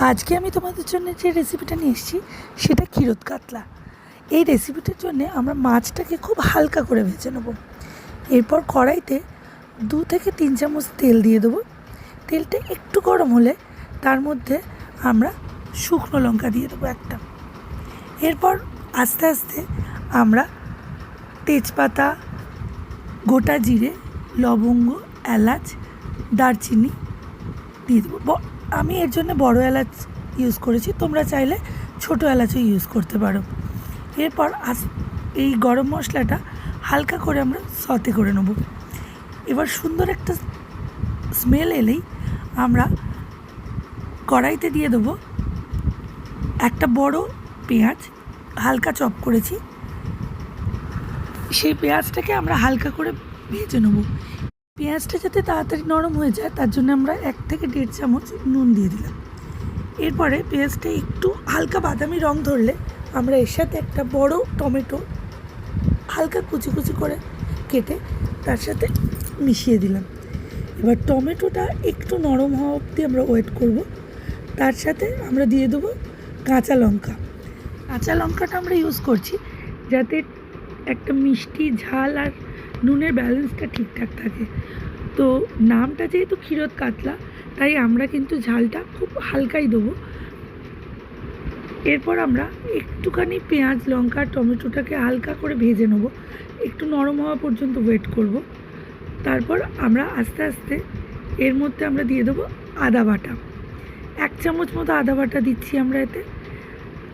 আজকে আমি তোমাদের জন্য যে রেসিপিটা নিয়ে এসেছি সেটা ক্ষীরোদ কাতলা। এই রেসিপিটার জন্যে আমরা মাছটাকে খুব হালকা করে ভেজে নেব। এরপর কড়াইতে 2 থেকে 3 চামচ তেল দিয়ে দেবো। তেলটা একটু গরম হলে তার মধ্যে আমরা শুকনো লঙ্কা দিয়ে দেবো একটা। এরপর আস্তে আস্তে আমরা তেজপাতা, গোটা জিরে, লবঙ্গ, এলাচ, দারচিনি দিয়ে দেবো। আমি এর জন্য বড় এলাচ ইউজ করেছি, তোমরা চাইলে ছোটো এলাচও ইউজ করতে পারো। এরপর এই গরম মশলাটা হালকা করে আমরা সতে করে নেব। এবার সুন্দর একটা স্মেল এলেই আমরা কড়াইতে দিয়ে দেবো একটা বড় পেঁয়াজ হালকা চপ করেছি। সেই পেঁয়াজটাকে আমরা হালকা করে ভেজে নেব। পেঁয়াজটা যাতে তাড়াতাড়ি নরম হয়ে যায় তার জন্য আমরা 1 থেকে 1.5 চামচ নুন দিয়ে দিলাম। এরপরে পেঁয়াজটা একটু হালকা বাদামি রং ধরলে আমরা এর সাথে একটা বড় টমেটো হালকা কুচি কুচি করে কেটে তার সাথে মিশিয়ে দিলাম। এবার টমেটোটা একটু নরম হওয়া অবধি আমরা ওয়েট করব। তার সাথে আমরা দিয়ে দেবো কাঁচা লঙ্কা। কাঁচা লঙ্কাটা আমরা ইউজ করছি যাতে একটা মিষ্টি, ঝাল আর নুনের ব্যালেন্সটা ঠিকঠাক থাকে। তো নামটা যেহেতু ক্ষীরোদ কাতলা, তাই আমরা কিন্তু ঝালটা খুব হালকাই দেবো। এরপর আমরা একটুখানি পেঁয়াজ, লঙ্কা, টমেটোটাকে হালকা করে ভেজে নেব, একটু নরম হওয়া পর্যন্ত ওয়েট করব। তারপর আমরা আস্তে আস্তে এর মধ্যে আমরা দিয়ে দেবো আদা বাটা। 1 চামচ মতো আদা বাটা দিচ্ছি আমরা এতে।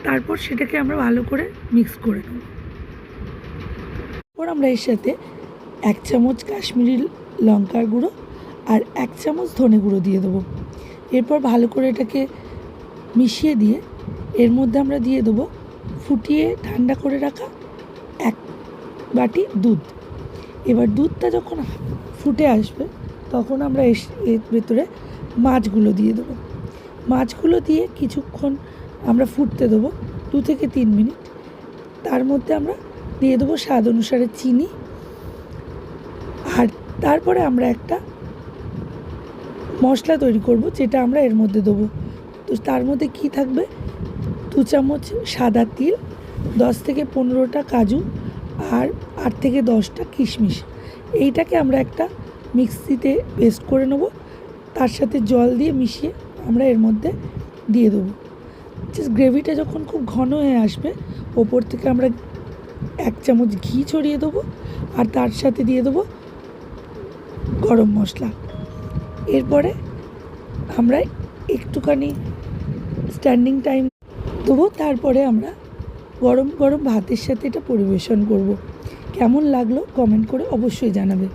তারপর সেটাকে আমরা ভালো করে মিক্স করে নেব। এরপর আমরা এর সাথে 1 চামচ কাশ্মীরি লঙ্কার গুঁড়ো আর 1 চামচ ধনে গুঁড়ো দিয়ে দেবো। এরপর ভালো করে এটাকে মিশিয়ে দিয়ে এর মধ্যে আমরা দিয়ে দেবো ফুটিয়ে ঠান্ডা করে রাখা 1 বাটি দুধ। এবার দুধটা যখন ফুটে আসবে তখন আমরা এর ভেতরে মাছগুলো দিয়ে দেবো। মাছগুলো দিয়ে কিছুক্ষণ আমরা ফুটতে দেবো, 2 থেকে 3 মিনিট। তার মধ্যে আমরা দিয়ে দেবো স্বাদ অনুসারে চিনি। আর তারপরে আমরা একটা মশলা তৈরি করব যেটা আমরা এর মধ্যে দেবো। তো তার মধ্যে কি থাকবে, 2 চামচ সাদা তিল, 10 থেকে 15টা কাজু আর 8 থেকে 10টা কিশমিশ। এইটাকে আমরা একটা মিক্সিতে পেস্ট করে নেব। তার সাথে জল দিয়ে মিশিয়ে আমরা এর মধ্যে দিয়ে দেবো। জাস্ট গ্রেভিটা যখন খুব ঘন হয়ে আসবে ওপর থেকে আমরা 1 চামচ ঘি ছড়িয়ে দেবো আর তার সাথে দিয়ে দেবো গরম মশলা। এরপরে আমরা একটুখানি স্ট্যান্ডিং টাইম দেবো। তারপরে আমরা গরম গরম ভাতের সাথে এটা পরিবেশন করব। কেমন লাগলো কমেন্ট করে অবশ্যই জানাবে।